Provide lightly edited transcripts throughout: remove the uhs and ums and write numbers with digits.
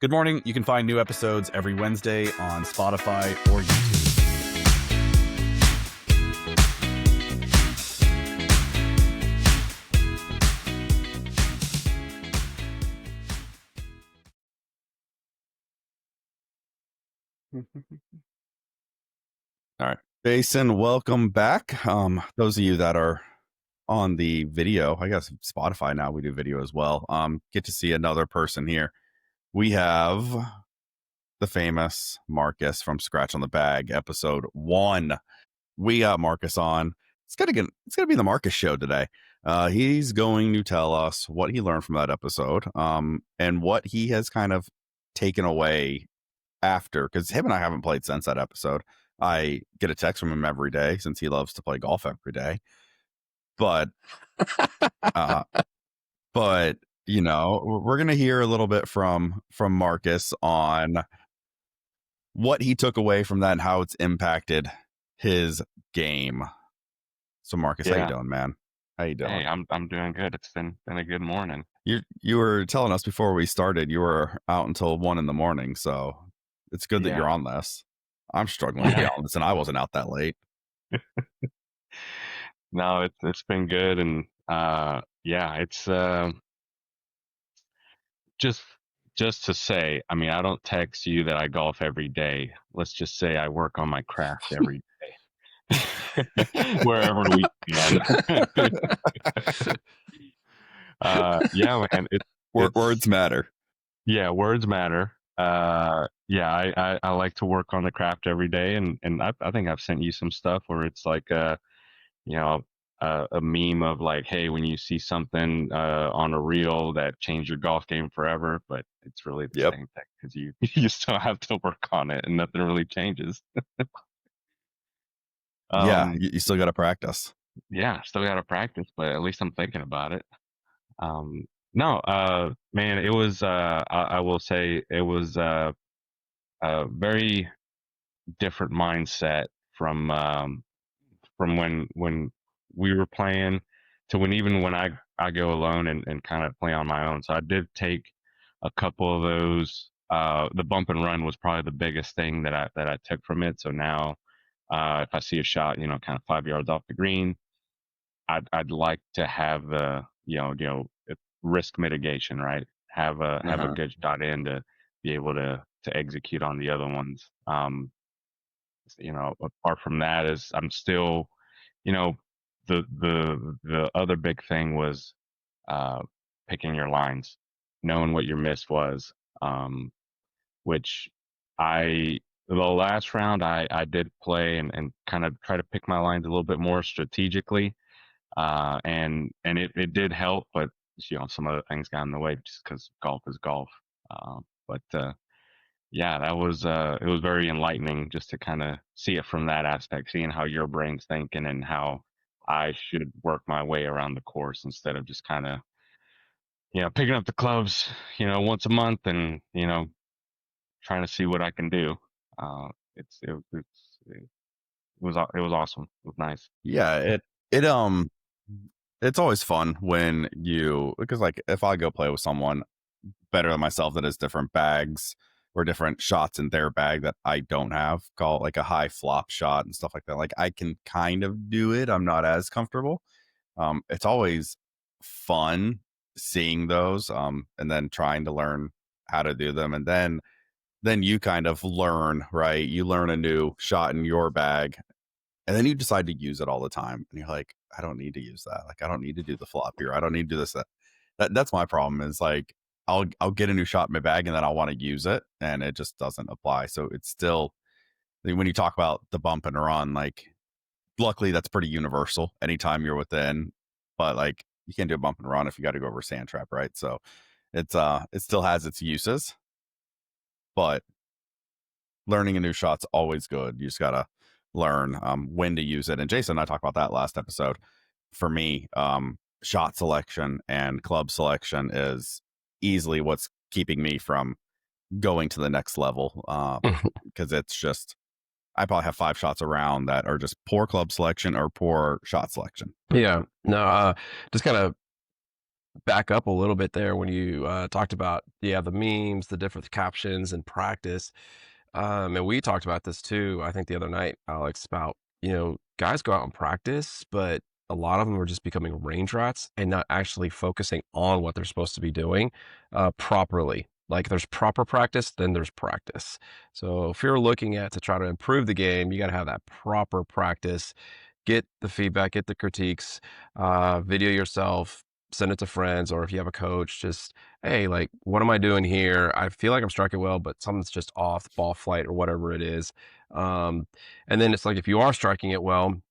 Good morning. You can find new episodes every Wednesday on Spotify or YouTube. All right. Jason, welcome back. Those of you that are on the video, I guess Spotify now, we do video as well. Get to see another person here. We have the famous Marcus from Scratch on the Bag, episode 1. We got Marcus on. It's gonna be the Marcus show today. He's going to tell us what he learned from that episode, and what he has kind of taken away after, because him and I haven't played since that episode. I get a text from him every day since he loves to play golf every day. But you know, we're gonna hear a little bit from Marcus on what he took away from that and how it's impacted his game. So Marcus, how you doing, man? How you doing? Hey, I'm doing good. It's been a good morning. You were telling us before we started you were out until 1 a.m, so it's good that you're on this. I'm struggling to get on this, and I wasn't out that late. No, it's been good, and it's just to say, I mean, I don't text you that I golf every day. Let's just say I work on my craft every day. Wherever we can. Man, words matter. Yeah, words matter. I like to work on the craft every day, and I think I've sent you some stuff where it's like a meme of like, hey, when you see something on a reel that changed your golf game forever, but it's really the same thing, because you still have to work on it and nothing really changes. You still got to practice. Yeah, still got to practice, but at least I'm thinking about it. Man, it was, I will say it was a very different mindset from when we were playing to when I go alone and kind of play on my own. So I did take a couple of those. The bump and run was probably the biggest thing that I took from it. So now, if I see a shot, kind of 5 yards off the green, I'd like to have the risk mitigation, right? Have a good shot in to be able to execute on the other ones. Apart from that, is I'm still, the other big thing was picking your lines, knowing what your miss was, which the last round I did play and kind of try to pick my lines a little bit more strategically, and it did help, but some other things got in the way just because golf is golf. That was it was very enlightening just to kind of see it from that aspect, seeing how your brain's thinking and how I should work my way around the course instead of just kind of picking up the clubs once a month and trying to see what I can do. It was awesome. It was nice. Yeah, it's always fun when because like if I go play with someone better than myself that has different bags or different shots in their bag that I don't have, call it like a high flop shot and stuff like that, like I can kind of do it. I'm not as comfortable. It's always fun seeing those, and then trying to learn how to do them, and then you kind of learn, right? You learn a new shot in your bag, and then you decide to use it all the time, and you're like, I don't need to use that. Like, I don't need to do the flop here. I don't need to do this. That's my problem, is like I'll get a new shot in my bag and then I'll want to use it, and it just doesn't apply. So it's still, when you talk about the bump and run, like luckily that's pretty universal anytime you're within, but like you can't do a bump and run if you got to go over a sand trap, right? So it still has its uses, but learning a new shot's always good. You just gotta learn when to use it. And Jason and I talked about that last episode. For me, shot selection and club selection is easily what's keeping me from going to the next level, because it's just, I probably have 5 shots around that are just poor club selection or poor shot selection. Yeah, no, just kind of back up a little bit there when you talked about the memes, the different captions and practice. And we talked about this too, I think the other night, Alex, about, guys go out and practice, but a lot of them are just becoming range rats and not actually focusing on what they're supposed to be doing properly. Like there's proper practice, then there's practice. So if you're looking at to try to improve the game, you got to have that proper practice, get the feedback, get the critiques, video yourself, send it to friends, or if you have a coach, just, hey, like, what am I doing here? I feel like I'm striking well, but something's just off, ball flight or whatever it is. Um, and then it's like if you are striking it well,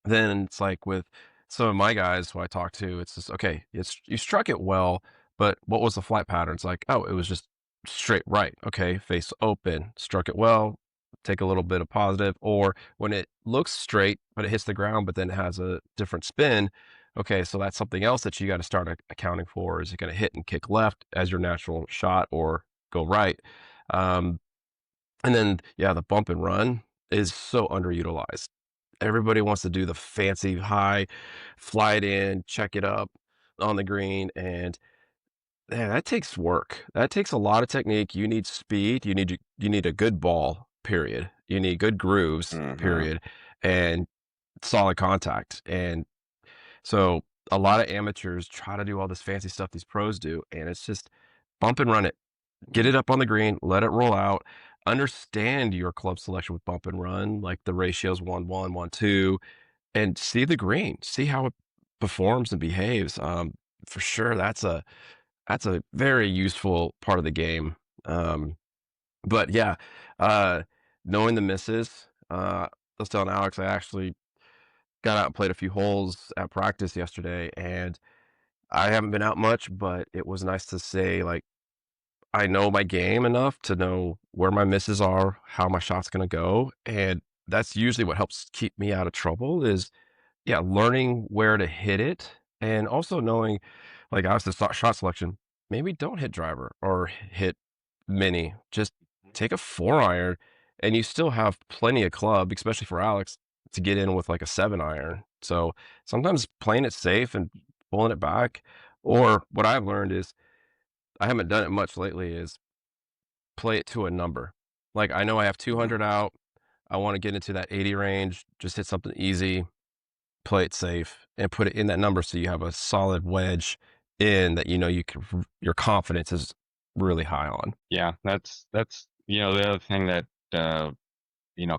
then it's like with some of my guys who I talk to, it's just, okay, it's you struck it well, but what was the flight pattern? It's like, oh, it was just straight right. Okay, face open, struck it well, take a little bit of positive. Or when it looks straight, but it hits the ground, but then has a different spin. Okay, so that's something else that you got to start accounting for. Is it going to hit and kick left as your natural shot or go right? Um, and then, yeah, the bump and run is so underutilized. Everybody wants to do the fancy high, fly it in, check it up on the green, and man, that takes work. That takes a lot of technique. You need speed. You need a good ball, period. You need good grooves, Mhm. period, and solid contact. And so a lot of amateurs try to do all this fancy stuff these pros do, and it's just bump and run it. Get it up on the green, let it roll out. Understand your club selection with bump and run, like the ratios 1-1, 1-2, and see the green, see how it performs and behaves. For sure, that's a very useful part of the game. But yeah, uh, knowing the misses, I was telling Alex, I actually got out and played a few holes at practice yesterday, and I haven't been out much, but it was nice to say, like, I know my game enough to know where my misses are, how my shot's gonna go, and that's usually what helps keep me out of trouble is, yeah, learning where to hit it, and also knowing, like, I was the shot selection, maybe don't hit driver or hit mini, just take a 4 iron, and you still have plenty of club, especially for Alex, to get in with, like, a 7 iron. So, sometimes playing it safe and pulling it back, or what I've learned is, I haven't done it much lately, is play it to a number. Like, I know I have Mhm. 200 out, I wanna get into that 80 range, just hit something easy, play it safe, and put it in that number so you have a solid wedge in that you can your confidence is really high on. Yeah, that's the other thing that uh,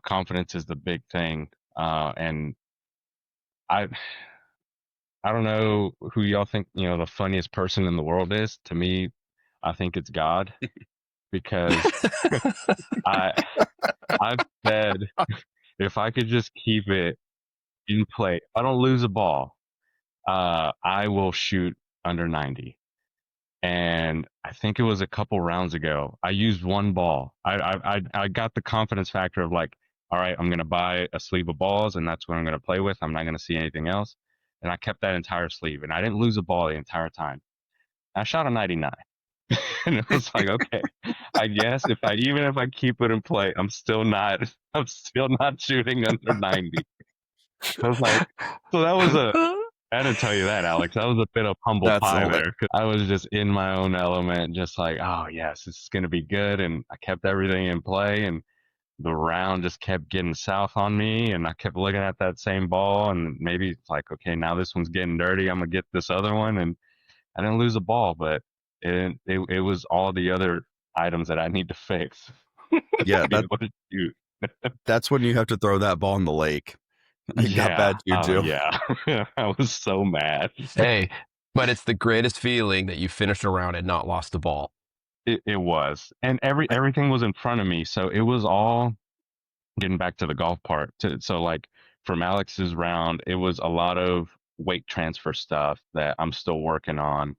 confidence is the big thing. And I I don't know who y'all think the funniest person in the world is. To me, I think it's God because I I've said if I could just keep it in play, if I don't lose a ball, I will shoot under 90. And I think it was a couple rounds ago. I used one ball. I got the confidence factor of like, all right, I'm gonna buy a sleeve of balls, and that's what I'm gonna play with. I'm not gonna see anything else. And I kept that entire sleeve, and I didn't lose a ball the entire time. I shot a 99, and it was like, okay, I guess if I keep it in play, I'm still not shooting under 90. I was like, so that was a I didn't tell you that, Alex. That was a bit of humble That's pie hilarious. there 'cause I was just in my own element, just like, oh yes, this is gonna be good. And I kept everything in play, and the round just kept getting south on me, and I kept looking at that same ball, and maybe it's like, okay, now this one's getting dirty. I'm gonna get this other one, and I didn't lose a ball, but it was all the other items that I need to fix to Yeah, be able to shoot. that's when you have to throw that ball in the lake. I got Yeah. bad Oh juju. yeah. I was so mad. Hey, but it's the greatest feeling that you finished a round and not lost the ball. It was, and I everything was in front of me, so it was all getting back to the golf part. So like from Alex's round, it was a lot of weight transfer stuff that I'm still working on.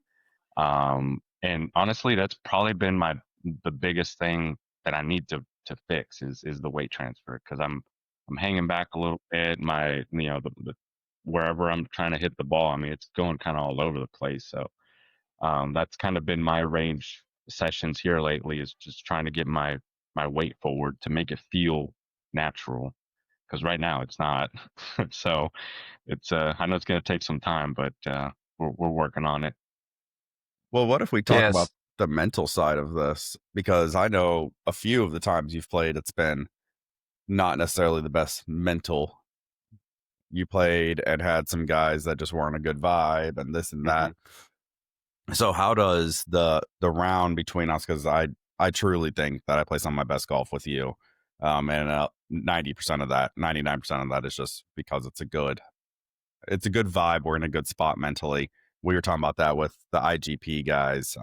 And honestly, that's probably been the biggest thing that I need to fix is the weight transfer because I'm hanging back a little bit. My the wherever I'm trying to hit the ball, I mean, it's going kind of all over the place. So that's kind of been my range sessions here lately is just trying to get my weight forward to make it feel natural because right now it's not. So it's I know it's going to take some time, but we're working on it. Well, what if we talk about Yes. the mental side of this? Because I know a few of the times you've played, it's been not necessarily the best mental. You played and had some guys that just weren't a good vibe and this and Hmm. that. So how does the round between us? Because I truly think that I play some of my best golf with you, and 90% of that, 99% of that is just because it's a good vibe. We're in a good spot mentally. We were talking about that with the IGP guys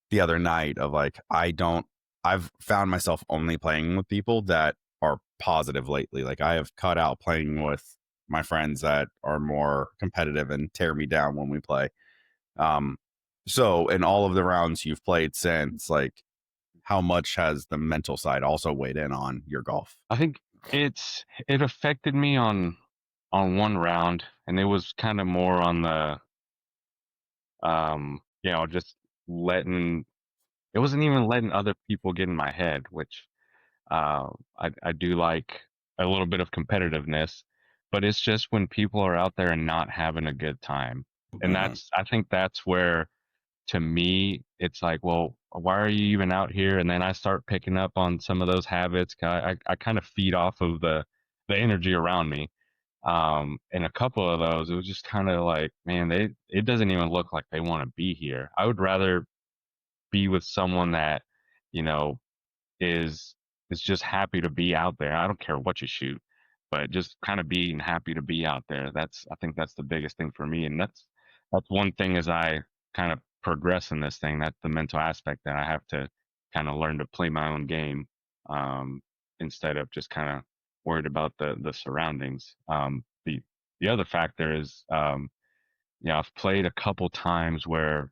the other night of like I've found myself only playing with people that are positive lately. Like I have cut out playing with my friends that are more competitive and tear me down when we play. um, so in all of the rounds you've played since, like how much has the mental side also weighed in on your golf? I think it affected me on one round, and it was kind of more on the just letting it wasn't even letting other people get in my head, which uh I do like a little bit of competitiveness, but it's just when people are out there and not having a good time. And Mhm. I think that's where, to me, it's like, well, why are you even out here? And then I start picking up on some of those habits. I kind of feed off of the energy around me. And a couple of those, it was just kind of like, man, it doesn't even look like they want to be here. I would rather be with someone that, you know, is is just happy to be out there. I don't care what you shoot, but just kind of being happy to be out there. I think that's the biggest thing for me, and that's one thing as I kind of progress in this thing. That's the mental aspect that I have to kind of learn to play my own game, um, instead of just kind of worried about the surroundings. The other factor is, I've played a couple times where,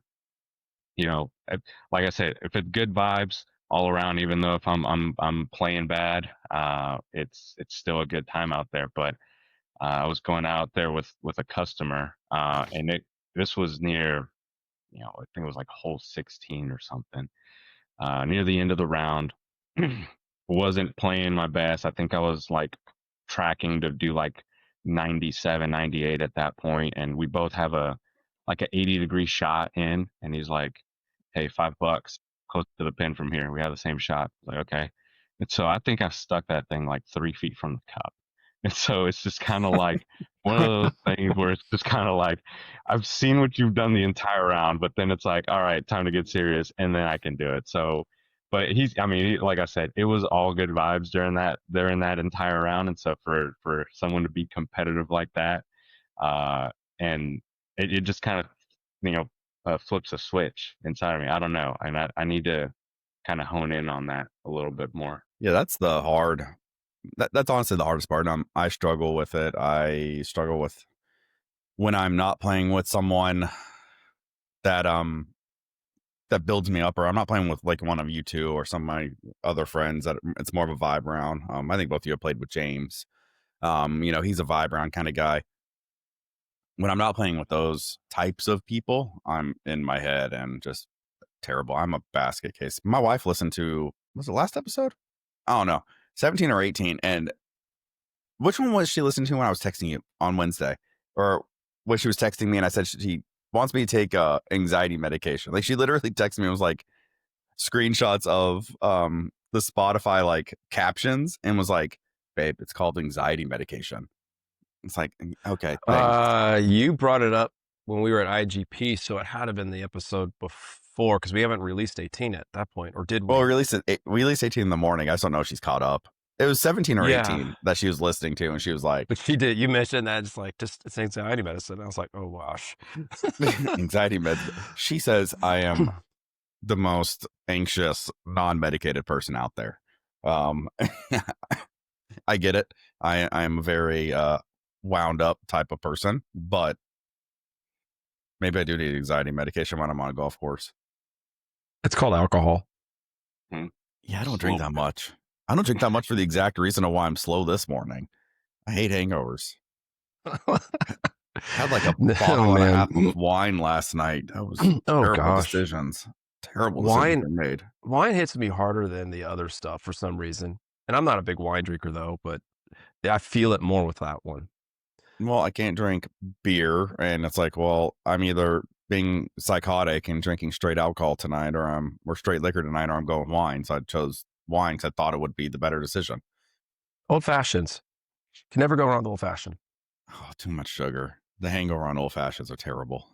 like I said, if it's good vibes all around, even though if I'm playing bad, it's still a good time out there. But I was going out there with a customer, and this was near, I think it was like hole 16 or something, near the end of the round. Wasn't playing my best. I think I was like tracking to do like 97, 98 at that point, and we both have a like an 80-degree shot in, and he's like, "Hey, $5 close to the pin from here. We have the same shot." I was like, okay. And so I think I stuck that thing like 3 feet from the cup. And so it's just kind of like one of those things where it's just kind of like, I've seen what you've done the entire round, but then it's like, all right, time to get serious, and then I can do it. So, but I mean, like I said, it was all good vibes during that entire round. And so for someone to be competitive like that, uh, and it just kind of, you know, flips a switch inside of me. I don't know, and I need to kind of hone in on that a little bit more. Yeah, that's the hard. That's honestly the hardest part. I struggle with it. I struggle with when I'm not playing with someone that that builds me up, or I'm not playing with like one of you two or some of my other friends that it's more of a vibe round. I think both of you have played with James. He's a vibe round kind of guy. When I'm not playing with those types of people, I'm in my head and just terrible. I'm a basket case. My wife listened to, was it last episode? I don't know, 17 or 18. And which one was she listening to when I was texting you on Wednesday? Or when she was texting me and I said she wants me to take anxiety medication. Like she literally texted me and was like screenshots of the Spotify like captions and was like, babe, it's called anxiety medication. It's like, okay, thanks. You brought it up when we were at IGP, so it had to have been the episode before because we haven't released 18 at that point, or did Well, we? we released 18 in the morning. I just don't know if she's caught up. It was 17 or Yeah, 18 that she was listening to, and she was like, but she did. You mentioned that just it's anxiety medicine. I was like, oh gosh. anxiety meds. She says I am the most anxious, non-medicated person out there. Um, I get it. I am a very wound up type of person, but maybe I do need anxiety medication when I'm on a golf course. It's called alcohol. Hmm. Yeah, I don't drink Slow. that much. I don't drink that much for the exact reason of why I'm slow this morning. I hate hangovers. Had like a Oh bottle and a man. half of wine last night. That was Oh terrible gosh. decisions. Terrible decisions Wine were made. wine hits me harder than the other stuff for some reason. And I'm not a big wine drinker though, but yeah, I feel it more with that one. Well, I can't drink beer, and it's like, well, I'm either being psychotic and drinking straight alcohol tonight, or straight liquor tonight, or I'm going wine. So I chose wine because I thought it would be the better decision. Old fashions. Can never go wrong with old fashioned. Oh, too much sugar. The hangover on old fashions are terrible.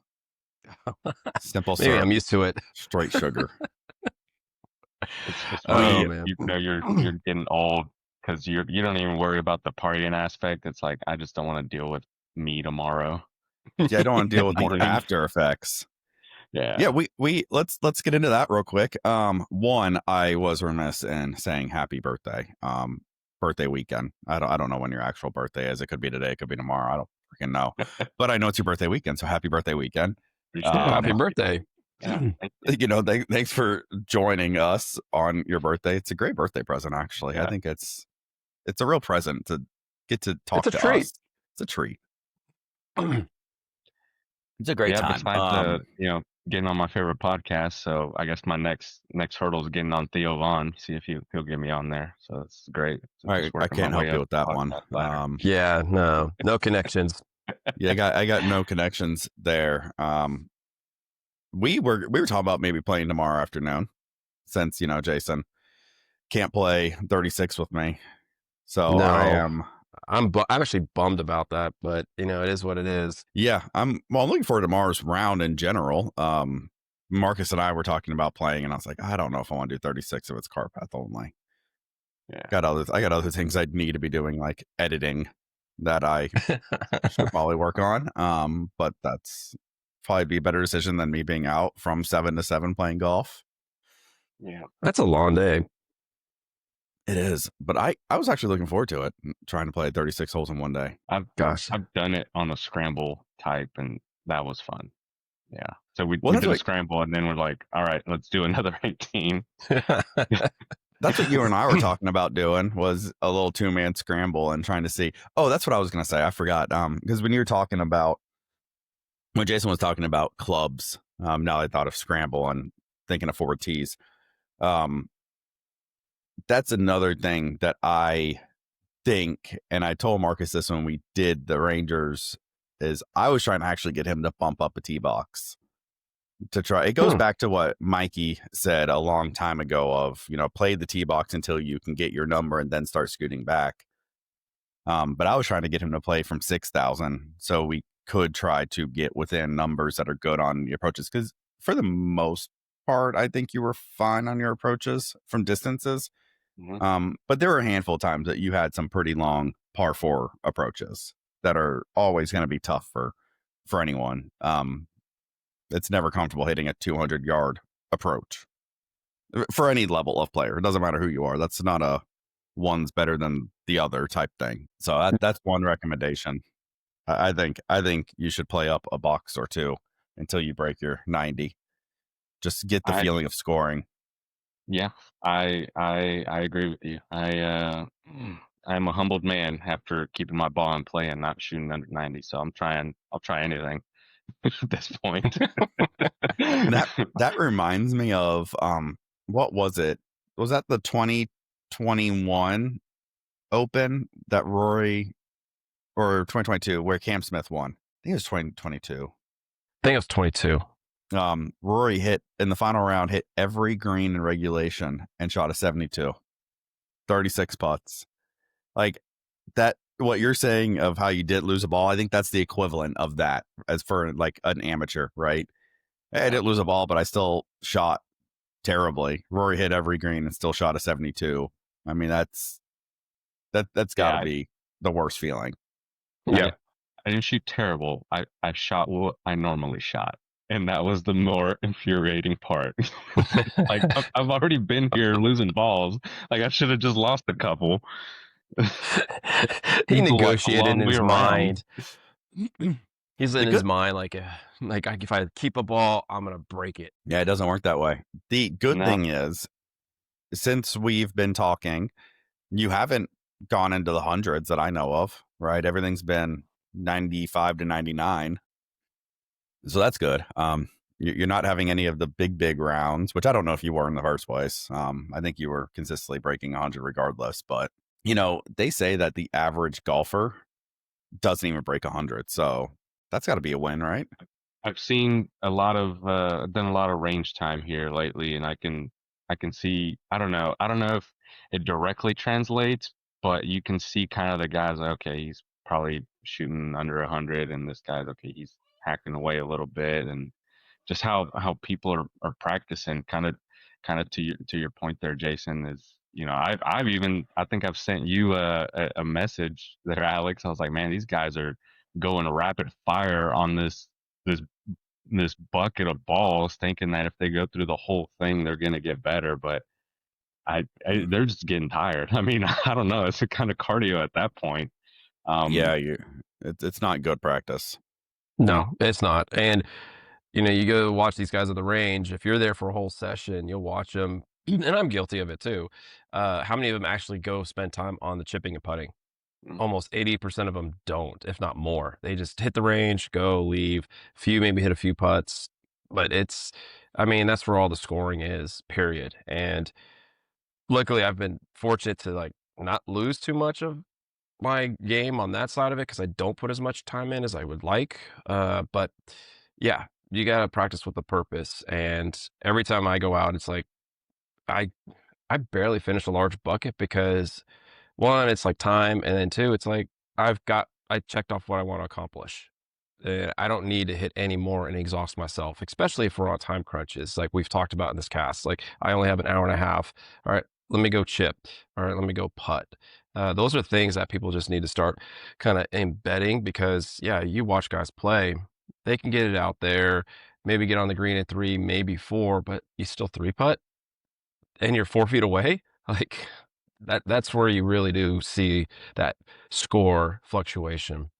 Simple Maybe syrup, I'm used to it. straight sugar. It's Oh funny, man. you know, you're getting old because you don't even worry about the partying aspect. It's like I just don't want to deal with me tomorrow. Yeah, I don't want to In deal the with the morning. after effects. Yeah. Yeah, we let's get into that real quick. One, I was remiss in saying happy birthday. Birthday weekend. I don't know when your actual birthday is. It could be today, it could be tomorrow. I don't freaking know. But I know it's your birthday weekend, so happy birthday weekend. Appreciate Oh, it. happy Thank you. birthday. Yeah, thank you. You know, thanks for joining us on your birthday. It's a great birthday present, actually. I Yeah. think it's a real present to get to talk It's a to treat. us. It's a treat. It's a great Yeah, time. besides getting on my favorite podcast, so I guess my next hurdle is getting on Theo Vaughn, see if he'll get me on there. So it's great. So I just working my can't help way you up with the that one. podcast ladder. Yeah, no connections. Yeah, I got no connections there. We were talking about maybe playing tomorrow afternoon, since Jason can't play 36 with me. So No, I'm actually bummed about that, but it is what it is. yeah, I'm looking forward to tomorrow's round in general. Marcus and I were talking about playing, and I was like, I don't know if I want to do 36 if it's Carpath only. Yeah. I got other things I need to be doing, like editing, that I should probably work on. But that's probably be a better decision than me being out from 7 to 7 playing golf. Yeah. That's a long day. It is, but I was actually looking forward to it, trying to play 36 holes in one day. Gosh. I've done it on a scramble type, and that was fun. Yeah. So we Well, did a scramble, and then we're like, all right, let's do another 18. That's what you and I were talking about doing, was a little 2-man scramble and trying to see. Oh, that's what I was going to say. I forgot. Because when Jason was talking about clubs, now I thought of scramble and thinking of forward tees. That's another thing that I think, and I told Marcus this when we did the Rangers, is I was trying to actually get him to bump up a tee box to try. It goes back to what Mikey said a long time ago of, play the tee box until you can get your number and then start scooting back. But I was trying to get him to play from 6,000 so we could try to get within numbers that are good on the approaches. Because for the most part, I think you were fine on your approaches from distances. Mm-hmm. But there were a handful of times that you had some pretty long par 4 approaches that are always going to be tough for anyone. It's never comfortable hitting a 200-yard approach for any level of player. It doesn't matter who you are. That's not a one's better than the other type thing. So that's one recommendation. I think you should play up a box or two until you break your 90. Just get the feeling of scoring. Yeah, I agree with you. I'm a humbled man after keeping my ball in play and not shooting under 90. So I'll try anything at this point. And that reminds me of what was it? Was that the 2021 Open that Rory, or 2022 where Cam Smith won? I think it was 2022. I think it was 22. Rory hit in the final round, hit every green in regulation and shot a 72, 36 putts. Like that, what you're saying of how you did lose a ball, I think that's the equivalent of that as for like an amateur, right? Hey, I didn't lose a ball, but I still shot terribly. Rory hit every green and still shot a 72. I mean, that's got to be the worst feeling. Yeah. I didn't shoot terrible. I shot what I normally shot. And that was the more infuriating part. Like, I've already been here losing balls. Like, I should have just lost a couple. He It's like a negotiated in long way his around. mind. He's in his mind like if I keep a ball, I'm gonna break it. Yeah, it doesn't work that way. The good thing is, since we've been talking, you haven't gone into the hundreds that I know of, right? Everything's been 95 to 99. So that's good. You're not having any of the big rounds, which I don't know if you were in the first place. I think you were consistently breaking 100 regardless. But, they say that the average golfer doesn't even break 100. So that's got to be a win, right? I've seen a lot of done a lot of range time here lately, and I can see I don't know if it directly translates, but you can see kind of the guys like, okay, he's probably shooting under 100, and this guy's okay, he's hacking away a little bit, and just how people are practicing, kind of to your point there, Jason, is I've even I think I've sent you a message there, Alex. I was like, man, these guys are going rapid fire on this this bucket of balls, thinking that if they go through the whole thing, they're gonna get better. But Mm. they're just getting tired. I mean, I don't know. It's a kind of cardio at that point. Um, Yeah, it's not good practice. mm, No, it's not. And you go watch these guys at the range. If you're there for a whole session, you'll watch them, and I'm guilty of it too. How many of them actually go spend time on the chipping and putting? mm, Almost 80% of them don't, if not more. They just hit the range, go, leave. Few maybe hit a few putts, but I mean, that's where all the scoring is, period. And luckily, I've been fortunate to like not lose too much of my game on that side of it because I don't put as much time in as I would like. But yeah, you got to practice with a purpose. And every time I go out, it's like I I barely finish a large bucket because one, it's like time, and then two, it's like I checked off what I want to accomplish. I don't need to hit any more and exhaust myself, especially if we're on time crunches, like we've talked about in this cast. Like I only have an hour and a half. All right, let me go chip. All right, let me go putt. Those are things that people just need to start kind of embedding because, yeah, you watch guys play, they can get it out there, maybe get on the green at three, maybe four, but you still three putt and you're 4 feet away. Like that's where you really do see that score fluctuation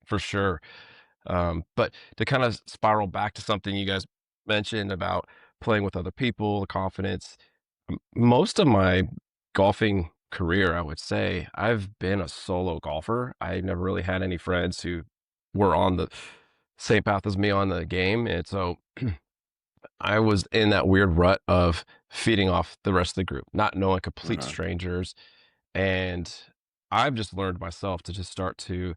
for sure. But to kind of spiral back to something you guys mentioned about playing with other people, the confidence, most of my golfing career, I would say, I've been a solo golfer. I never really had any friends who were on the same path as me on the game. And so I was in that weird rut of feeding off the rest of the group, not knowing complete Uh-huh. strangers. And I've just learned myself to just start to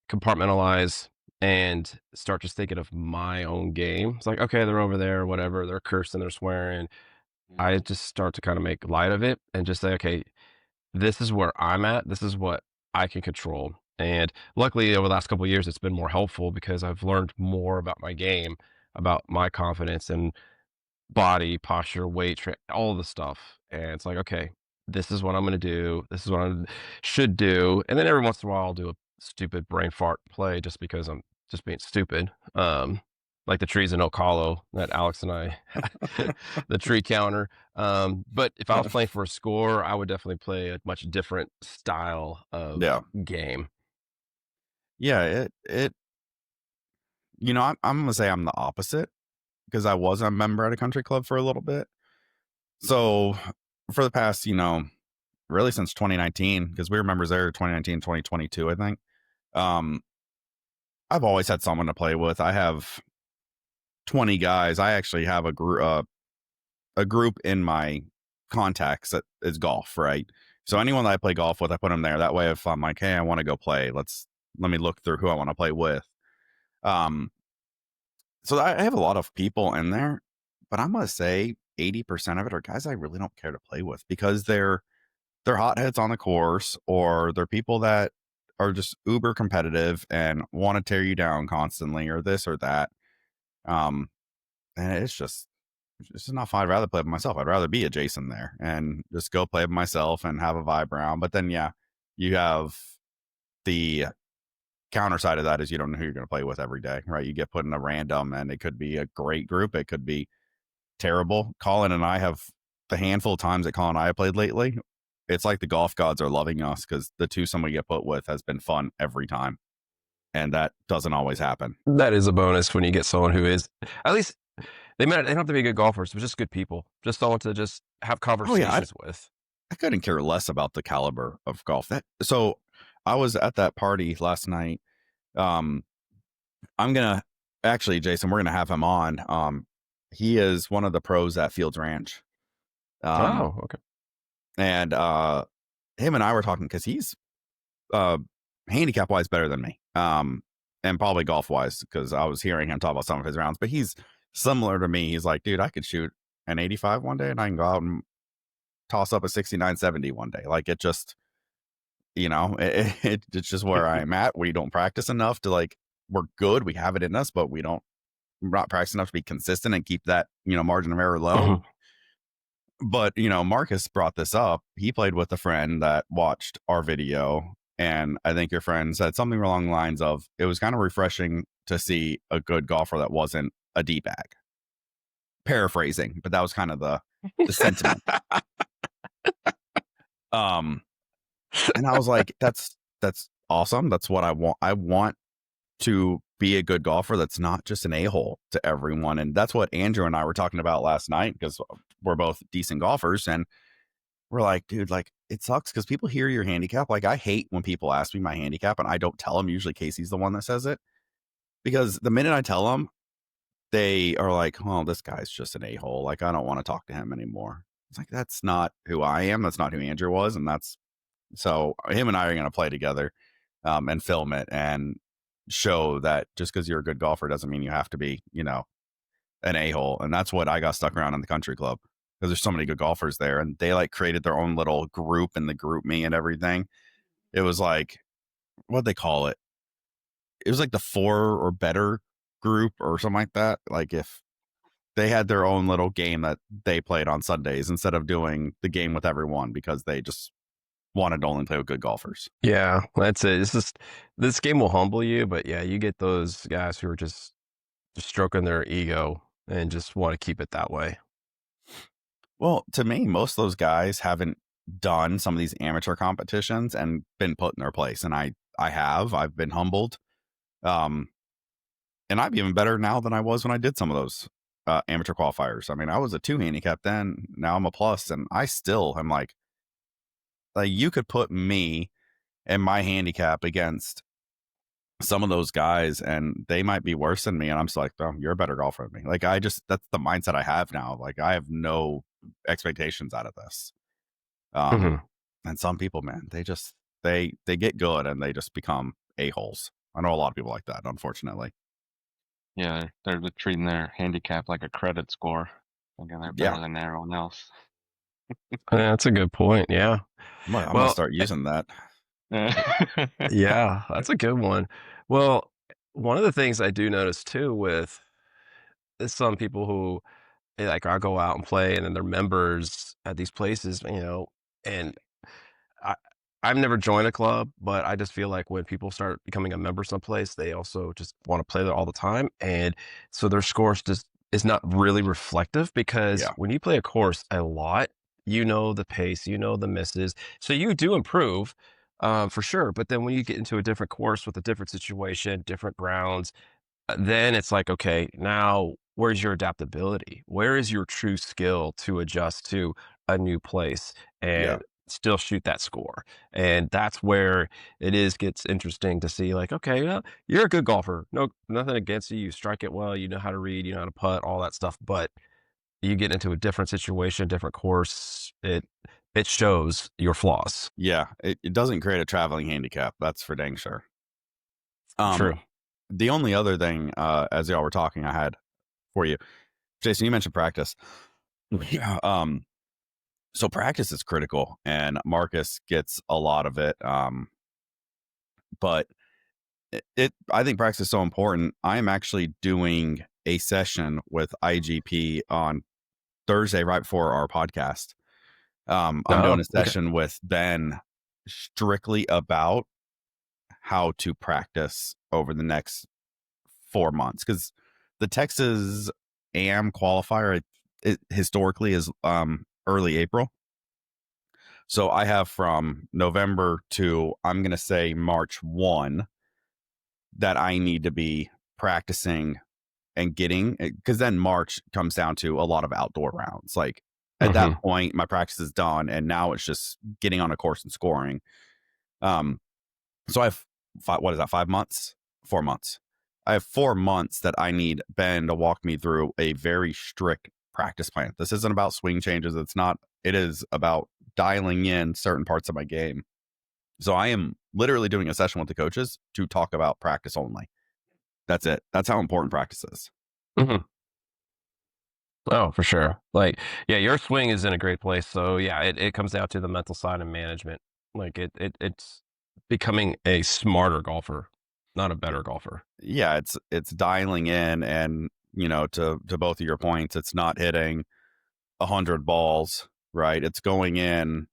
compartmentalize and start just thinking of my own game. It's like, okay, they're over there, whatever, they're cursing, they're swearing. I just start to kind of make light of it and just say, okay, this is where I'm at. This is what I can control. And luckily, over the last couple of years, it's been more helpful because I've learned more about my game, about my confidence, and body, posture, weight, all the stuff. And it's like, okay, this is what I'm going to do. This is what I should do. And then every once in a while, I'll do a stupid brain fart play just because I'm just being stupid. Like the trees in Ocala that Alex and I, the tree counter. But if I was playing for a score, I would definitely play a much different style of Yeah. game. Yeah, I'm gonna say I'm the opposite because I was a member at a country club for a little bit. So for the past, really since 2019, because we were members there 2019, 2022, I think. Um, I've always had someone to play with. I have 20 guys. I actually have a group in my contacts that is golf, right? So anyone that I play golf with, I put them there. That way, if I'm like, hey, I want to go play, let me look through who I want to play with. Um, so I have a lot of people in there, but I'm gonna say 80% of it are guys I really don't care to play with because they're hotheads on the course, or they're people that are just uber competitive and want to tear you down constantly, or this or that. Um, and it's just not fun. I'd rather play with myself. I'd rather be a Jason there and just go play with myself and have a vibe around. But then, yeah, you have the counter side of that is you don't know who you're going to play with every day, right? You get put in a random, and it could be a great group. It could be terrible. Colin and I have the handful of times that Colin and I have played lately. It's like the golf gods are loving us because the twosome we get put with has been fun every time. And that doesn't always happen. That is a bonus when you get someone who is at least they don't have to be good golfers, but just good people, just someone to just have Oh, yeah. conversations with. I couldn't care less about the caliber of golf. So I was at that party last night. Um, I'm gonna actually, Jason, we're gonna have him on. He is one of the pros at Fields Ranch. Um, Oh, okay. and him and I were talking because he's uh handicap wise better than me. and probably golf wise, because I was hearing him talk about some of his rounds, but he's similar to me. He's like, dude, I could shoot an 85 one day and I can go out and toss up a 69, 70 one day. Like it just, it's just where I'm at. We don't practice enough to like, we're good. We have it in us, but we're not practicing enough to be consistent and keep that, margin of error low. Mhm. But, Marcus brought this up. He played with a friend that watched our video. And I think your friend said something along the lines of, it was kind of refreshing to see a good golfer that wasn't a D-bag. Paraphrasing, but that was kind of the sentiment. And I was like, that's awesome. That's what I want. I want to be a good golfer that's not just an a-hole to everyone. And that's what Andrew and I were talking about last night, because we're both decent golfers. And we're like, dude, like it sucks because people hear your handicap. Like I hate when people ask me my handicap and I don't tell them. Usually Casey's the one that says it, because the minute I tell them, they are like, well, this guy's just an a-hole. Like I don't want to talk to him anymore. It's like, that's not who I am. That's not who Andrew was. And so him and I are going to play together and film it and show that just because you're a good golfer doesn't mean you have to be, an a-hole. And that's what I got stuck around in the country club, because there's so many good golfers there, and they like created their own little group and the group me and everything. It was like, what'd they call it? It was like the 4 or better group or something like that. Like if they had their own little game that they played on Sundays instead of doing the game with everyone, because they just wanted to only play with good golfers. Yeah, that's it. It's just this game will humble you, but yeah, you get those guys who are just stroking their ego and just want to keep it that way. Well, to me, most of those guys haven't done some of these amateur competitions and been put in their place. And I've been humbled. And I'm even better now than I was when I did some of those amateur qualifiers. I mean, I was a 2 handicap then, now I'm a plus, and I still am like you could put me and my handicap against some of those guys and they might be worse than me. And I'm still like, oh, you're a better golfer than me. Like that's the mindset I have now. Like I have no expectations out of this. Mhm. And some people, man, they get good and they just become a-holes. I know a lot of people like that, unfortunately. Yeah, they're treating their handicap like a credit score, thinking they're Yeah. better than everyone else. Yeah, that's a good point. Yeah. I'm gonna Well, start using that. yeah, that's a good one. Well, one of the things I do notice too with is some people who like I'll go out and play and then they're members at these places, and I I've never joined a club, but I just feel like when people start becoming a member someplace, they also just want to play there all the time. And so their scores just is not really reflective because Yeah. when you play a course a lot, you know the pace, you know the misses. So you do improve for sure. But then when you get into a different course with a different situation, different grounds, then it's like, okay, now where's your adaptability? Where is your true skill to adjust to a new place Yeah. and still shoot that score? And that's where it is gets interesting to see like, okay, well, you're a good golfer. No, nothing against you. You strike it well, you know how to read, you know how to putt, all that stuff. But you get into a different situation, different course, it shows your flaws. Yeah. It doesn't create a traveling handicap. That's for dang sure. Um, True. the only other thing, as y'all were talking, I had for you, Jason, you mentioned practice. Yeah. So practice is critical, and Marcus gets a lot of it. But I think practice is so important. I am actually doing a session with IGP on Thursday, right before our podcast. I'm doing Oh, a okay. session with Ben strictly about how to practice over the next 4 months, because the Texas AM qualifier it historically is early April. So I have from November to, I'm going to say, March 1 that I need to be practicing and getting, because then March comes down to a lot of outdoor rounds. Like at that Hmm. point, my practice is done, and now it's just getting on a course and scoring. Um, so I have what is that, 5 months, 4 months? I have 4 months that I need Ben to walk me through a very strict practice plan. This isn't about swing changes. It's not. It is about dialing in certain parts of my game. So I am literally doing a session with the coaches to talk about practice only. That's it. That's how important practice is. Mhm. Oh, for sure. Like, yeah, your swing is in a great place. So yeah, it comes down to the mental side and management. Like it's becoming a smarter golfer, not a better golfer. Yeah, it's dialing in, and to both of your points, it's not hitting 100 balls, right? It's going in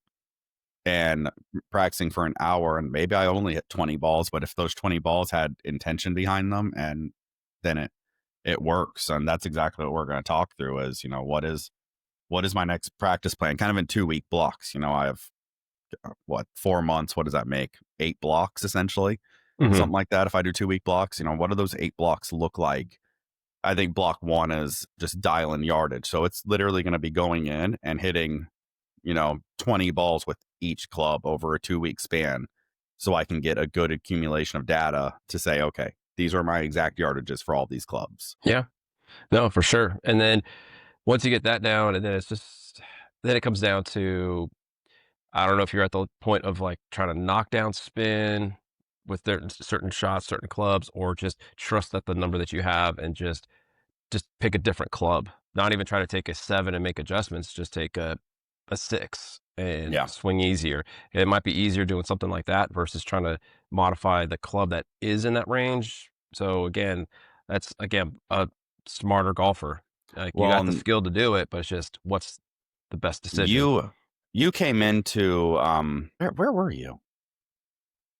and practicing for an hour, and maybe I only hit 20 balls, but if those 20 balls had intention behind them, and then it works. And that's exactly what we're going to talk through is, what is my next practice plan, kind of in 2-week blocks. I have what, 4 months, what does that make? 8 blocks essentially, Mhm. something like that. If I do 2-week blocks, what do those 8 blocks look like? I think block one is just dialing yardage. So it's literally going to be going in and hitting, 20 balls with each club over a 2-week span. So I can get a good accumulation of data to say, okay, these are my exact yardages for all these clubs. Yeah. No, for sure. And then once you get that down, and then then it comes down to, I don't know if you're at the point of like trying to knock down spin with certain shots, certain clubs, or just trust that the number that you have and just pick a different club. Not even try to take a 7 and make adjustments, just take a 6 and Yeah. swing easier. It might be easier doing something like that versus trying to modify the club that is in that range. So again, that's again a smarter golfer. Like you Well, got the skill to do it, but it's just what's the best decision. you came into where were you?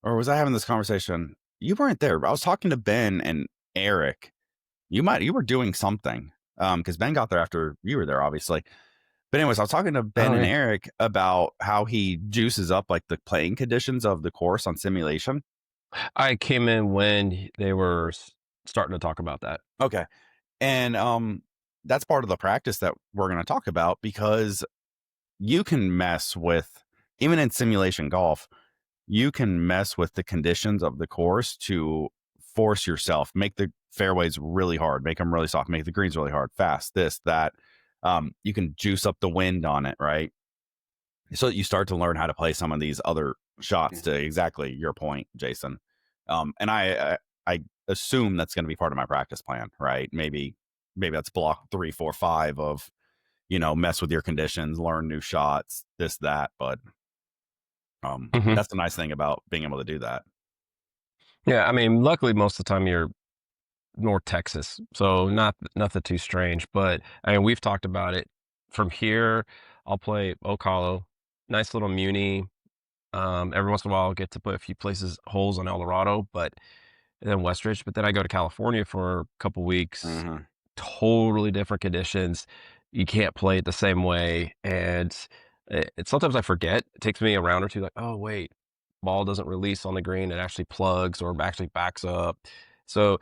Or was I having this conversation? You weren't there. I was talking to Ben and Eric. You were doing something. Because Ben got there after you were there, obviously. But anyways, I was talking to Ben Oh and yeah. Eric about how he juices up like the playing conditions of the course on simulation. I came in when they were starting to talk about that. Okay. And that's part of the practice that we're going to talk about, because you can mess with, even in simulation golf, you can mess with the conditions of the course to force yourself, make the fairways really hard, make them really soft, make the greens really hard, fast, this, that. You can juice up the wind on it, right? So that you start to learn how to play some of these other shots, to exactly your point, Jason. And I assume that's going to be part of my practice plan, right? Maybe that's block 3, 4, 5 of, mess with your conditions, learn new shots, this, that. But Mhm. that's the nice thing about being able to do that. Yeah, I mean, luckily most of the time you're North Texas, so nothing too strange. But I mean, we've talked about it. From here, I'll play Ocala, nice little muni. Every once in a while, I'll get to put a few places holes on El Dorado, but and then Westridge. But then I go to California for a couple weeks, Hmm. totally different conditions. You can't play it the same way, and sometimes I forget. It takes me a round or two, like, oh wait, ball doesn't release on the green; it actually plugs or actually backs up. So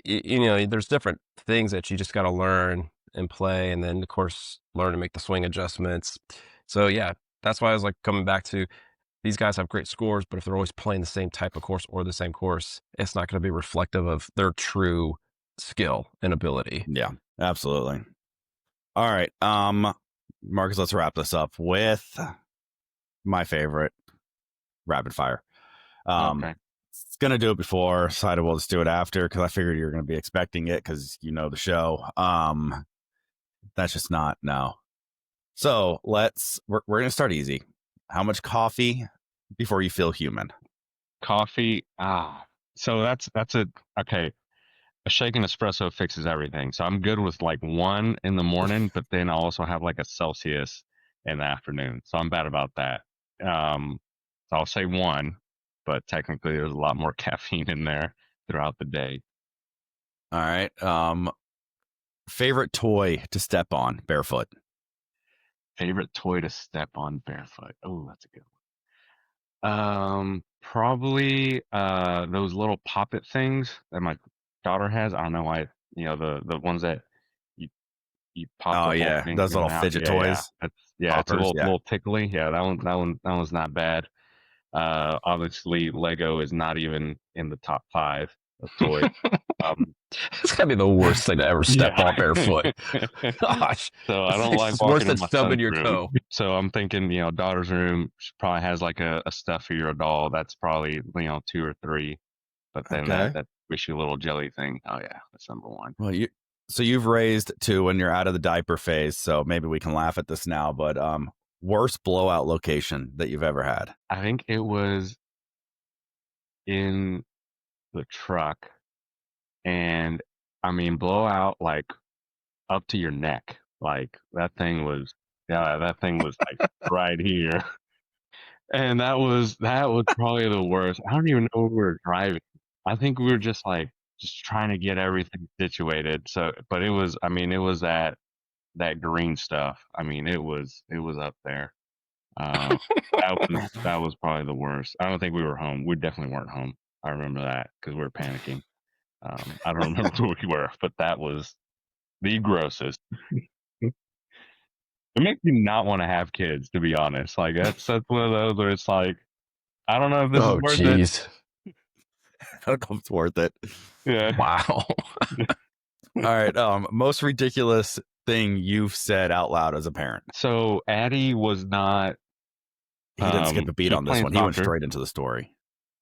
there's different things that you just got to learn and play, and then of course learn to make the swing adjustments. So yeah, that's why I was like coming back to these guys have great scores, but if they're always playing the same type of course or the same course, it's not going to be reflective of their true skill and ability. Yeah, absolutely. All right. Marcus, let's wrap this up with my favorite, rapid fire. Um, Okay. it's gonna do it before, decided we'll just do it after, because I figured you're gonna be expecting it because you know the show. That's just not, no. So we're gonna start easy. How much coffee before you feel human? Coffee. So that's a okay. A shaken espresso fixes everything. So I'm good with like one in the morning, but then I also have like a Celsius in the afternoon. So I'm bad about that. So I'll say one, but technically there's a lot more caffeine in there throughout the day. All right. Favorite toy to step on barefoot? Favorite toy to step on barefoot. Oh, that's a good probably those little poppet things that my daughter has. I don't know why, the ones that you you pop Oh the little yeah, thing those in little and out. fidget Yeah, yeah. toys, It's a poppers. Yeah. little tickly. Yeah, that one's not bad. Obviously Lego is not even in the top 5 of toys. Um, It's gotta be the worst thing to ever step yeah. on barefoot. Gosh, So I don't like it's worse walking than in my stubbing son's your room. toe. So I'm thinking, daughter's room, she probably has like a stuffy or a doll that's probably, 2 or 3. But then Okay. that squishy little jelly thing, oh yeah, that's number one. Well, you've raised two when you're out of the diaper phase, so maybe we can laugh at this now. But worst blowout location that you've ever had? I think it was in the truck, and I mean blowout like up to your neck. Like that thing was, yeah, that thing was like right here. And that was probably the worst. I don't even know where we were driving. I think we were just trying to get everything situated. So, but it was, I mean, it was that green stuff. I mean, it was up there. Um, that was probably the worst. I don't think we were home. We definitely weren't home. I remember that because we were panicking. I don't remember where we were, but that was the grossest. It makes me not want to have kids, to be honest. Like that's one of those where it's like, I don't know if this is Oh, worth it. jeez. I don't know if it's worth it. Yeah. Wow. All right. Most ridiculous thing you've said out loud as a parent. So Addie was not. He didn't skip a She beat was on this playing one. He went soccer. straight into the story.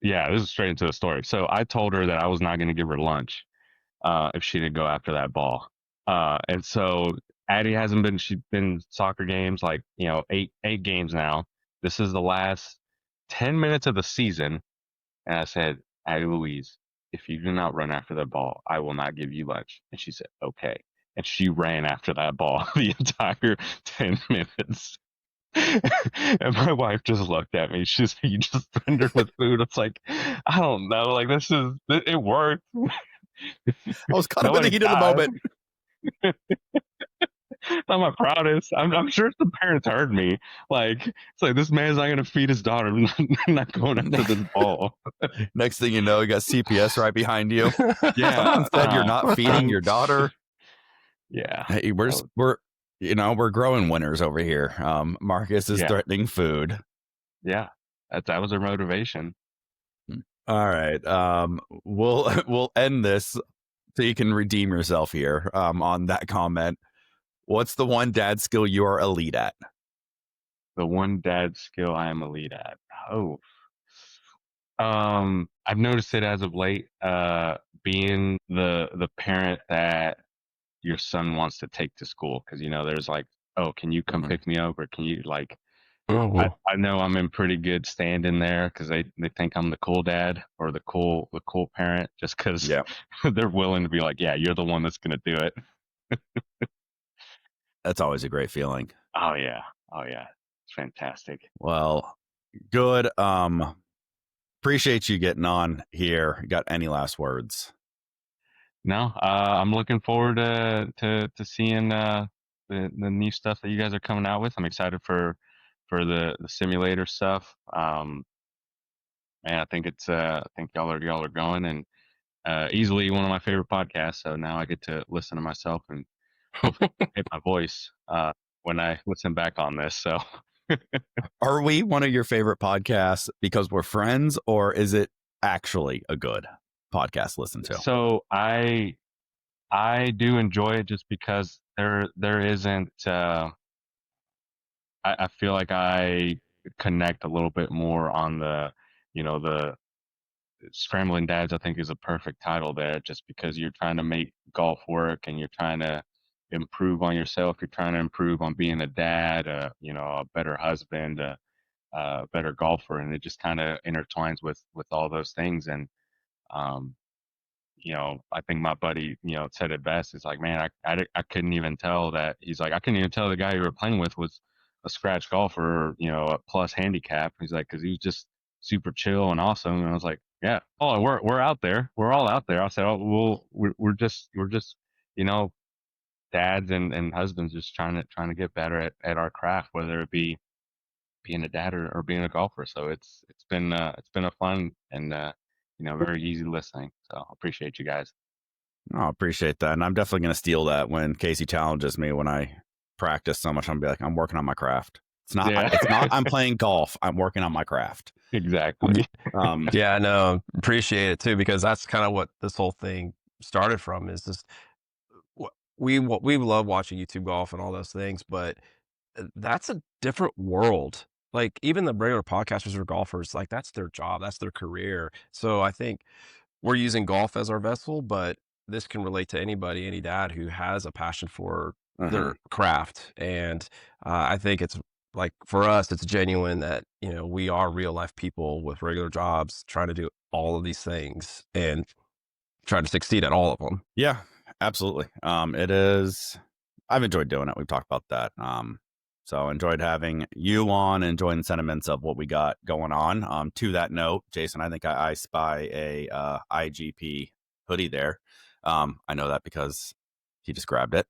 Yeah, this is straight into the story. So I told her that I was not going to give her lunch if she didn't go after that ball. And so Addie hasn't been. She's been soccer games like eight games now. This is the last 10 minutes of the season, and I said, Addie Louise, if you do not run after that ball, I will not give you lunch. And she said, okay. And she ran after that ball the entire 10 minutes. And my wife just looked at me. You just threatened her with food. It's like, I don't know. Like, it worked. I was caught up in the Nobody heat of the died. moment. Not my proudest. I'm sure the parents heard me. Like, it's like, this man's not going to feed his daughter. I'm not going after this ball. Next thing you know, you got CPS right behind you. Yeah. Someone said you're not feeding your daughter. Yeah. Hey, we're growing winners over here. Marcus is Yeah. threatening food. Yeah. That was her motivation. All right. We'll end this so you can redeem yourself here. On that comment. What's the one dad skill you are elite at? The one dad skill I am elite at. Oh. I've noticed it as of late, being the parent that your son wants to take to school. Cause there's like, oh, can you come pick me up? Or can you like, I know I'm in pretty good standing there because they think I'm the cool dad or the cool parent just because Yeah, they're willing to be like, yeah, you're the one that's gonna do it. that's always a great feeling. Oh yeah, it's fantastic. Well, good. Appreciate you getting on here. Got any last words? No, I'm looking forward to seeing the new stuff that you guys are coming out with. I'm excited for the simulator stuff. And I think I think y'all are going and easily one of my favorite podcasts. So now I get to listen to myself and hopefully hit my voice when I listen back on this. So Are we one of your favorite podcasts because we're friends, or is it actually a good podcast to listen to? so I do enjoy it just because there isn't. I feel like I connect a little bit more on the Scrambling Dads. I think is a perfect title there, just because you're trying to make golf work and you're trying to improve on yourself. You're trying to improve on being a dad, a better husband, a better golfer, and it just kind of intertwines with all those things. And um, I think my buddy, said it best. It's like, man, I couldn't even tell that. He's like, I couldn't even tell the guy you were playing with was a scratch golfer, or, a plus handicap. He's like, because he was just super chill and awesome. And I was like, yeah, oh, we're out there. We're all out there. I said, oh, well, we're just, you know, dads and husbands just trying to get better at our craft, whether it be being a dad or being a golfer. So it's been a fun and very easy listening. So I appreciate you guys. Oh, I appreciate that. And I'm definitely going to steal that when Casey challenges me when I practice so much. I'm going to be like, I'm working on my craft. Yeah. It's not, I'm playing golf. I'm working on my craft. Exactly. Yeah, no, appreciate it too, because that's kind of what this whole thing started from, is just we love watching YouTube golf and all those things, but that's a different world. Like even the regular podcasters or golfers, like that's their job, that's their career. So I think we're using golf as our vessel, but this can relate to anybody, any dad who has a passion for Mhm. their craft. And I think it's like for us, it's genuine that, we are real life people with regular jobs trying to do all of these things and trying to succeed at all of them. Yeah, absolutely. It is. I've enjoyed doing it. We've talked about that. So enjoyed having you on, enjoying the sentiments of what we got going on. To that note, Jason, I think I spy a IGP hoodie there. I know that because he just grabbed it.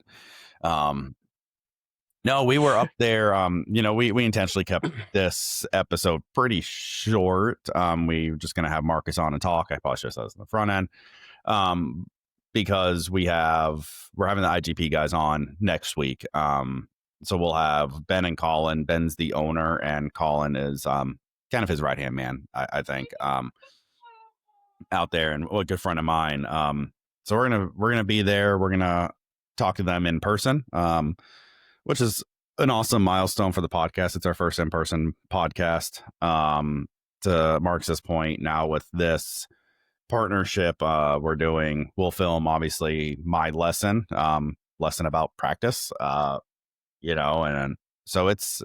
No, we were up there. We intentionally kept this episode pretty short. We were just gonna have Marcus on and talk. I probably should have said this in the front end. Because we're having the IGP guys on next week. So we'll have Ben and Colin. Ben's the owner, and Colin is kind of his right hand man, I think, out there, and a good friend of mine. So we're gonna be there. We're gonna talk to them in person, which is an awesome milestone for the podcast. It's our first in person podcast. To Marcus's point, now with this partnership we'll film obviously my lesson about practice, and so it's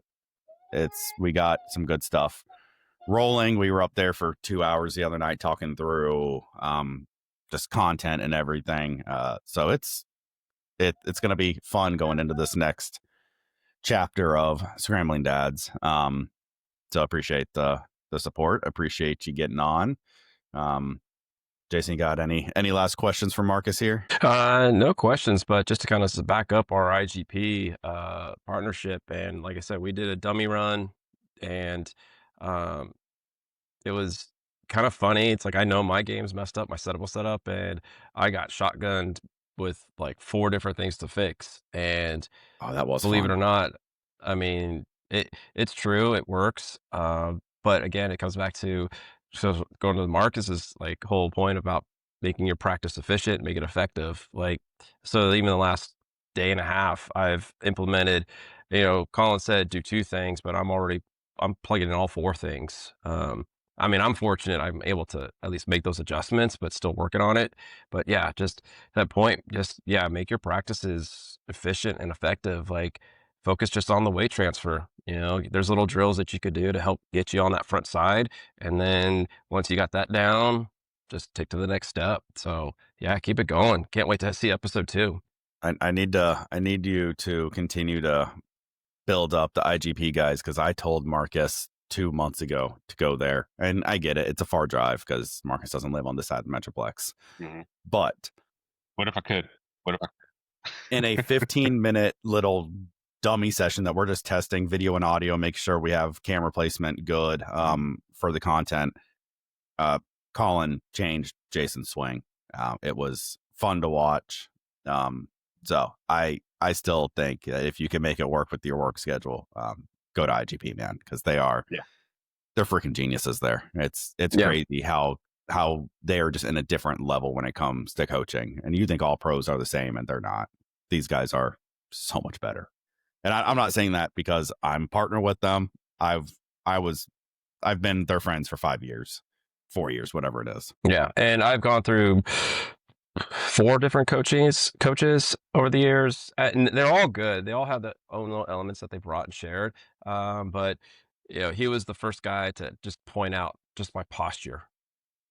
we got some good stuff rolling. We were up there for 2 hours the other night talking through just content and everything, so it's gonna be fun going into this next chapter of Scrambling Dads. So appreciate the support, appreciate you getting on. Jason, you got any last questions for Marcus here? No questions, but just to kind of back up our IGP partnership, and like I said, we did a dummy run, and um, it was kind of funny. It's like I know my game's messed up, my setup was set up, and I got shotgunned with like 4 different things to fix. And Oh, that was believe it fun. or not, I mean, it's true, it works. But again, it comes back to so going to Marcus's like whole point about making your practice efficient, make it effective. Like so, even the last day and a half, I've implemented. Colin said do 2 things, but I'm plugging in all 4 things. I mean, I'm fortunate I'm able to at least make those adjustments, but still working on it. But yeah, just that point, just yeah, make your practices efficient and effective. Like focus just on the weight transfer. There's little drills that you could do to help get you on that front side. And then once you got that down, just take to the next step. So yeah, keep it going. Can't wait to see episode 2. I need you to continue to build up the IGP guys, because I told Marcus 2 months ago to go there, and I get it. It's a far drive because Marcus doesn't live on this side of the Metroplex. Mhm. But What if I could? What if I in a 15-minute little dummy session that we're just testing video and audio, make sure we have camera placement good for the content, Colin changed Jason's swing. It was fun to watch. So I still think that if you can make it work with your work schedule, go to IGP, man, because they're freaking geniuses there. It's Yeah. crazy how they are just in a different level when it comes to coaching. And you think all pros are the same, and they're not. These guys are so much better. And I'm not saying that because I'm partner with them. I've been their friends for 5 years, 4 years, whatever it is. Yeah, and I've gone through 4 different coaches over the years, and they're all good. They all have their own little elements that they brought and shared. But he was the first guy to just point out just my posture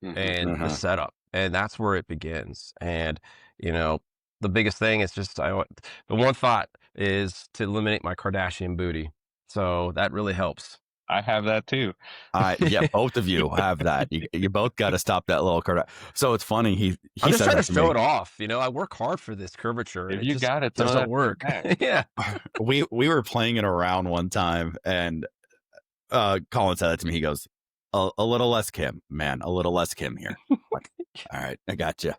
and the setup, and that's where it begins. And the biggest thing is just the one thought is to eliminate my Kardashian booty. So that really helps. I have that too. Yeah, both of you have that. You both got to stop that little curve. So it's funny. He I'm just said trying that to to show me. it off. I work hard for this curvature. If And you it got it, throw doesn't that work. back. Yeah. We were playing it around one time, and Colin said that to me. He goes, a little less Kim, man, a little less Kim here. Like, all right, I got you.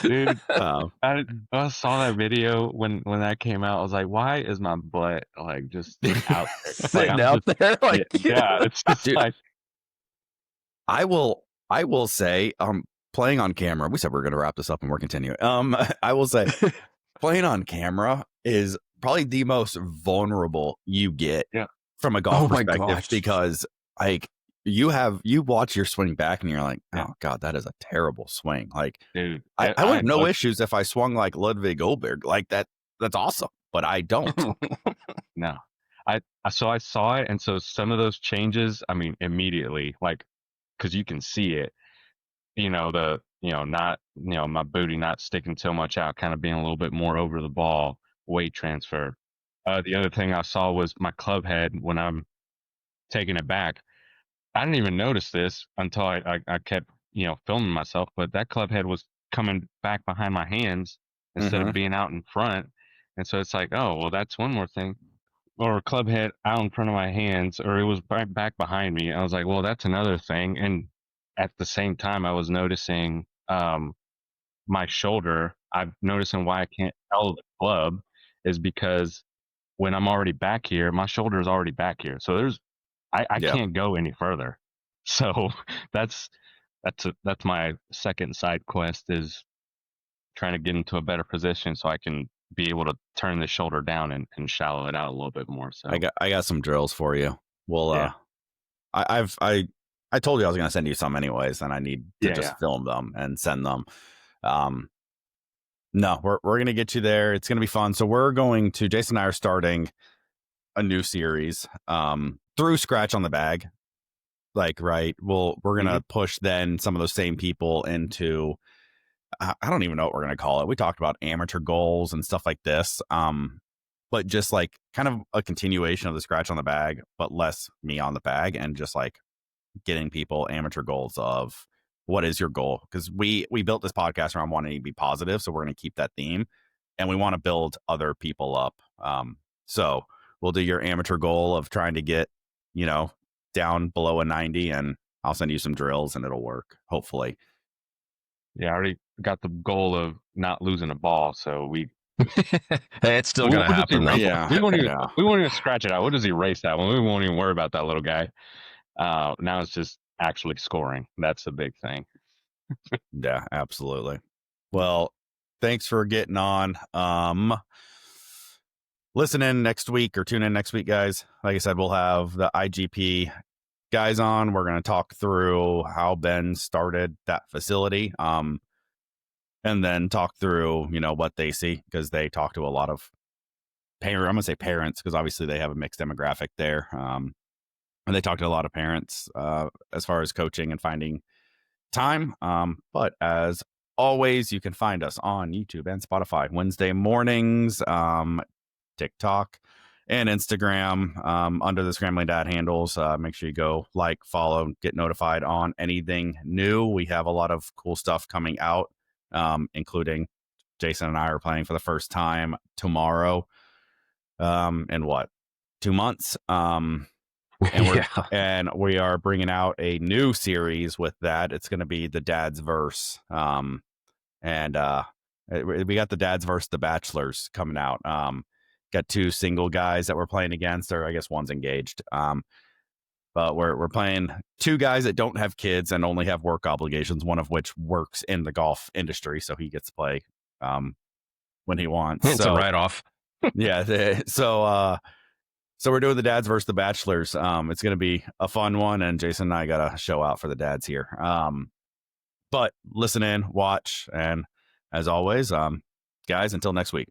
Dude, I saw that video when that came out. I was like, why is my butt like just out there? Like, Sitting out there like yeah, it's just Dude. like I will say, playing on camera. We said we are going to wrap this up and we're continuing. I will say, playing on camera is probably the most vulnerable you get from a golf Oh my perspective, gosh. because like you watch your swing back and you're like, Yeah. oh God, that is a terrible swing. Like, Dude, I would have no issues if I swung like Ludwig Goldberg. Like that's awesome, but I don't. No. So I saw it, and so some of those changes, I mean, immediately, like, because you can see it, not, my booty not sticking so much out, kind of being a little bit more over the ball, weight transfer. The other thing I saw was my club head when I'm taking it back. I didn't even notice this until I kept, filming myself, but that club head was coming back behind my hands instead of Mm-hmm. being out in front. And so it's like, oh, well, that's one more thing. Or club head out in front of my hands, or it was back behind me. I was like, well, that's another thing. And at the same time, I was noticing my shoulder. I'm noticing why I can't tell the club is because when I'm already back here, my shoulder is already back here. So I Yeah. can't go any further. So that's that's my second side quest, is trying to get into a better position so I can be able to turn the shoulder down and shallow it out a little bit more. So I got some drills for you. Well, yeah, I told you I was going to send you some anyways, and I need to yeah. just film them and send them. No, we're going to get you there. It's going to be fun. So Jason and I are starting a new series through Scratch on the Bag. Like, right. We're going Hmm. to push then some of those same people into, I don't even know what we're going to call it. We talked about amateur goals and stuff like this. But just like kind of a continuation of the Scratch on the Bag, but less me on the bag, and just like getting people amateur goals of what is your goal, because we built this podcast around wanting to be positive, so we're going to keep that theme, and we want to build other people up. So we'll do your amateur goal of trying to get down below a 90, and I'll send you some drills and it'll work, hopefully. Yeah, I already got the goal of not losing a ball, so Hey, it's still we'll gonna just happen though. erase. Yeah, yeah. We won't even scratch it out. We'll just erase that one. We won't even worry about that little guy. Now it's just actually scoring. That's the big thing. Yeah, absolutely. Well, thanks for getting on. Listen in next week, or tune in next week, guys. Like I said, we'll have the IGP guys on. We're going to talk through how Ben started that facility. And then talk through, what they see, because they talk to a lot of I'm going to say parents, because obviously they have a mixed demographic there. And they talk to a lot of parents as far as coaching and finding time. But as always, you can find us on YouTube and Spotify Wednesday mornings, TikTok and Instagram under the Scrambling Dad handles. Make sure you go like, follow, get notified on anything new. We have a lot of cool stuff coming out, including Jason and I are playing for the first time tomorrow in 2 months. And we are bringing out a new series with that. It's going to be the Dad's Verse. And we got the Dad's Verse, The Bachelors coming out. Got 2 single guys that we're playing against, or I guess one's engaged. But we're playing 2 guys that don't have kids and only have work obligations, one of which works in the golf industry, so he gets to play when he wants. It's a write-off. Yeah. So we're doing the Dads versus the Bachelors. It's going to be a fun one, and Jason and I got a show out for the dads here. But listen in, watch, and as always, guys, until next week.